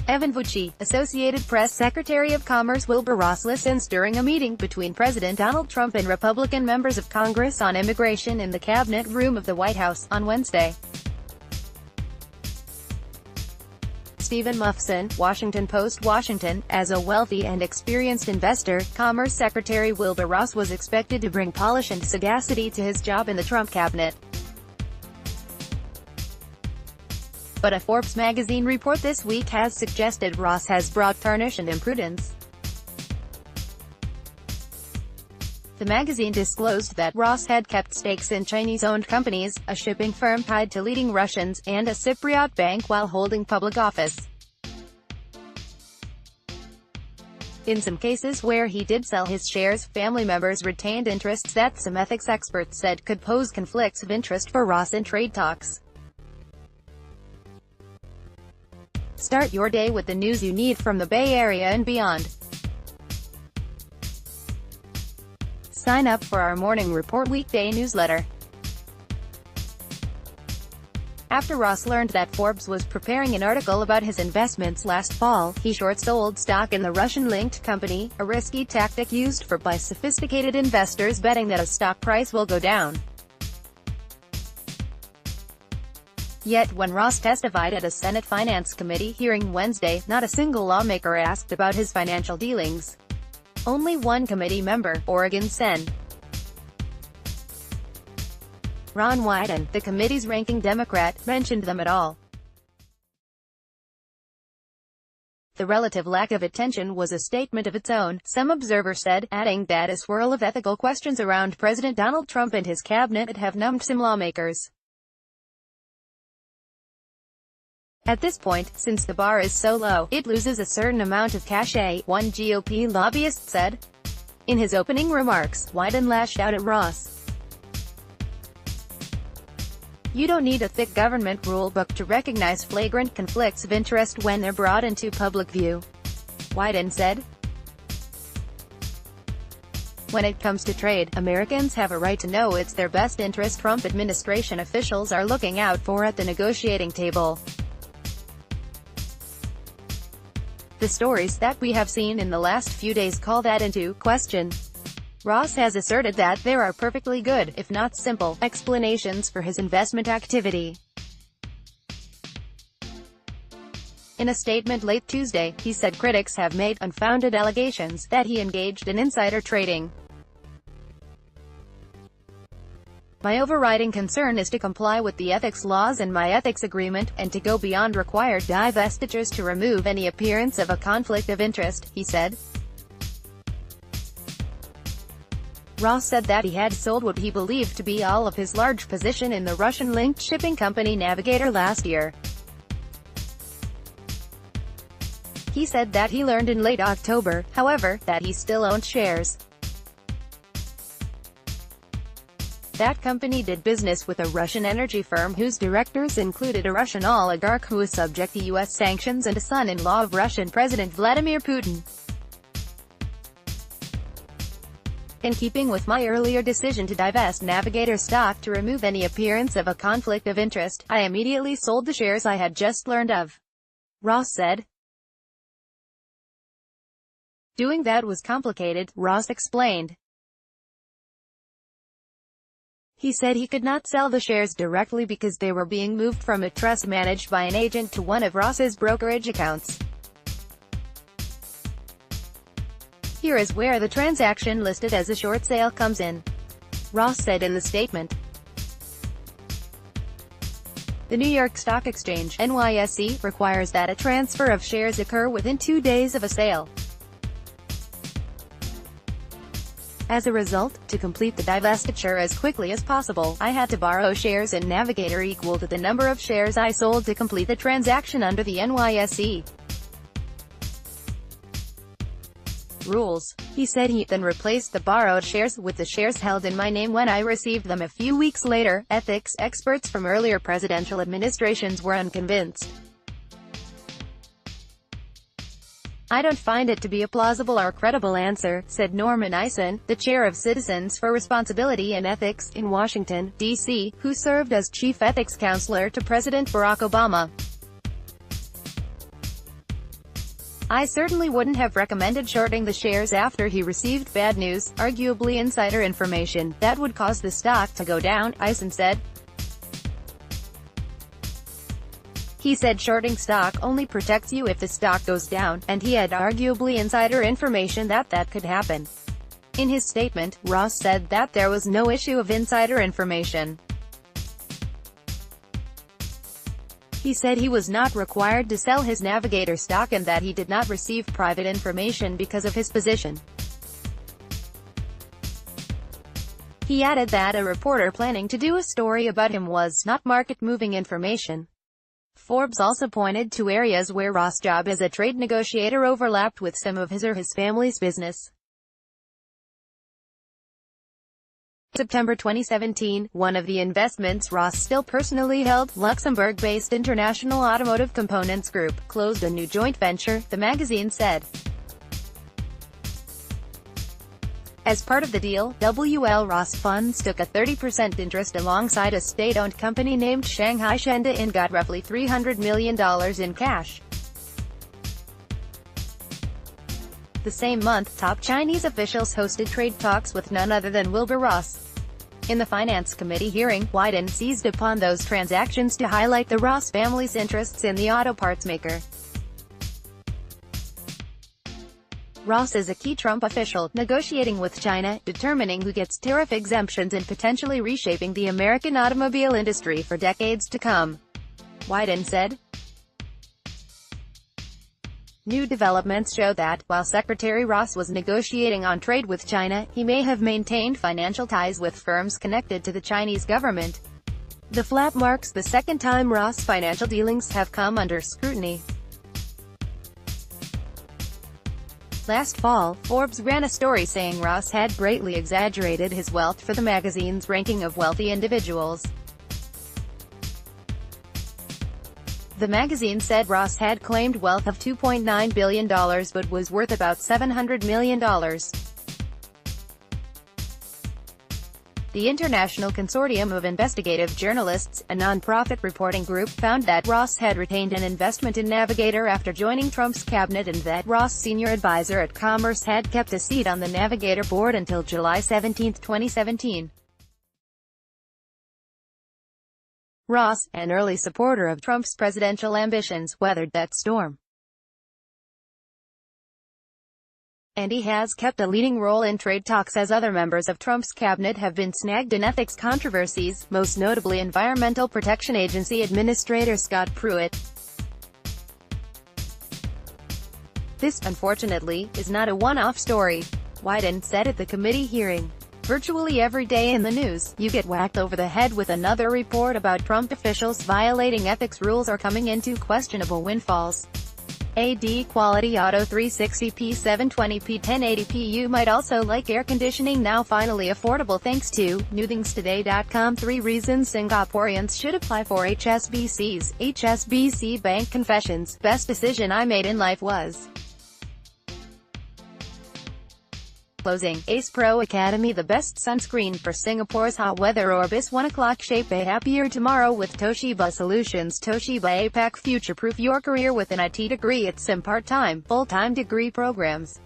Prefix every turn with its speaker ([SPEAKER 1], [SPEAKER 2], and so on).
[SPEAKER 1] Evan Vucci, Associated Press Secretary of Commerce Wilbur Ross listens during a meeting between President Donald Trump and Republican members of Congress on immigration in the Cabinet Room of the White House, on Wednesday. Stephen Muffson, Washington Post, Washington. As a wealthy and experienced investor, Commerce Secretary Wilbur Ross was expected to bring polish and sagacity to his job in the Trump cabinet. But a Forbes magazine report this week has suggested Ross has brought tarnish and imprudence. The magazine disclosed that Ross had kept stakes in Chinese-owned companies, a shipping firm tied to leading Russians, and a Cypriot bank while holding public office. In some cases where he did sell his shares, family members retained interests that some ethics experts said could pose conflicts of interest for Ross in trade talks. Start your day with the news you need from the Bay Area and beyond. Sign up for our Morning Report weekday newsletter. After Ross learned that Forbes was preparing an article about his investments last fall, he short-sold stock in the Russian-linked company, a risky tactic used by sophisticated investors betting that a stock price will go down. Yet when Ross testified at a Senate Finance Committee hearing Wednesday, not a single lawmaker asked about his financial dealings. Only one committee member, Oregon Sen. Ron Wyden, the committee's ranking Democrat, mentioned them at all. The relative lack of attention was a statement of its own, some observers said, adding that a swirl of ethical questions around President Donald Trump and his cabinet have numbed some lawmakers. At this point, since the bar is so low, it loses a certain amount of cachet, one GOP lobbyist said. In his opening remarks, Wyden lashed out at Ross. You don't need a thick government rule book to recognize flagrant conflicts of interest when they're brought into public view, Wyden said. When it comes to trade, Americans have a right to know it's their best interest Trump administration officials are looking out for at the negotiating table. The stories that we have seen in the last few days call that into question. Ross has asserted that there are perfectly good, if not simple, explanations for his investment activity. In a statement late Tuesday, he said critics have made unfounded allegations that he engaged in insider trading. My overriding concern is to comply with the ethics laws and my ethics agreement, and to go beyond required divestitures to remove any appearance of a conflict of interest, he said. Ross said that he had sold what he believed to be all of his large position in the Russian-linked shipping company Navigator last year. He said that he learned in late October, however, that he still owned shares. That company did business with a Russian energy firm whose directors included a Russian oligarch who is subject to U.S. sanctions and a son-in-law of Russian President Vladimir Putin. In keeping with my earlier decision to divest Navigator stock to remove any appearance of a conflict of interest, I immediately sold the shares I had just learned of, Ross said. Doing that was complicated, Ross explained. He said he could not sell the shares directly because they were being moved from a trust managed by an agent to one of Ross's brokerage accounts. Here is where the transaction listed as a short sale comes in, Ross said in the statement. The New York Stock Exchange, NYSE, requires that a transfer of shares occur within 2 days of a sale. As a result, to complete the divestiture as quickly as possible, I had to borrow shares in Navigator equal to the number of shares I sold to complete the transaction under the NYSE rules. He said he then replaced the borrowed shares with the shares held in my name when I received them a few weeks later. Ethics experts from earlier presidential administrations were unconvinced. I don't find it to be a plausible or credible answer, said Norman Eisen, the chair of Citizens for Responsibility and Ethics, in Washington, D.C., who served as chief ethics counselor to President Barack Obama. I certainly wouldn't have recommended shorting the shares after he received bad news, arguably insider information, that would cause the stock to go down, Eisen said. He said shorting stock only protects you if the stock goes down, and he had arguably insider information that could happen. In his statement, Ross said that there was no issue of insider information. He said he was not required to sell his Navigator stock and that he did not receive private information because of his position. He added that a reporter planning to do a story about him was not market-moving information. Forbes also pointed to areas where Ross' job as a trade negotiator overlapped with some of his or his family's business. September 2017, one of the investments Ross still personally held, Luxembourg-based International Automotive Components Group, closed a new joint venture, the magazine said. As part of the deal, WL Ross Funds took a 30% interest alongside a state-owned company named Shanghai Shenda and got roughly $300 million in cash. The same month, top Chinese officials hosted trade talks with none other than Wilbur Ross. In the Finance Committee hearing, Wyden seized upon those transactions to highlight the Ross family's interests in the auto parts maker. Ross is a key Trump official, negotiating with China, determining who gets tariff exemptions and potentially reshaping the American automobile industry for decades to come, Wyden said. New developments show that, while Secretary Ross was negotiating on trade with China, he may have maintained financial ties with firms connected to the Chinese government. The flap marks the second time Ross' financial dealings have come under scrutiny. Last fall, Forbes ran a story saying Ross had greatly exaggerated his wealth for the magazine's ranking of wealthy individuals. The magazine said Ross had claimed wealth of $2.9 billion but was worth about $700 million. The International Consortium of Investigative Journalists, a non-profit reporting group, found that Ross had retained an investment in Navigator after joining Trump's cabinet and that Ross' senior advisor at Commerce had kept a seat on the Navigator board until July 17, 2017. Ross, an early supporter of Trump's presidential ambitions, weathered that storm. And he has kept a leading role in trade talks as other members of Trump's cabinet have been snagged in ethics controversies, most notably Environmental Protection Agency Administrator Scott Pruitt. This, unfortunately, is not a one-off story, Wyden said at the committee hearing. Virtually every day in the news, you get whacked over the head with another report about Trump officials violating ethics rules or coming into questionable windfalls. AD Quality Auto 360p 720p 1080p. You might also like air conditioning now finally affordable thanks to newthingstoday.com. 3 reasons Singaporeans should apply for HSBC's HSBC Bank Confessions. Best decision I made in life was closing Ace Pro Academy, the best sunscreen for Singapore's hot weather. Orbis 1 o'clock. Shape a happier tomorrow with Toshiba Solutions. Toshiba APAC. Future-proof your career with an IT degree at some part-time, full-time degree programs.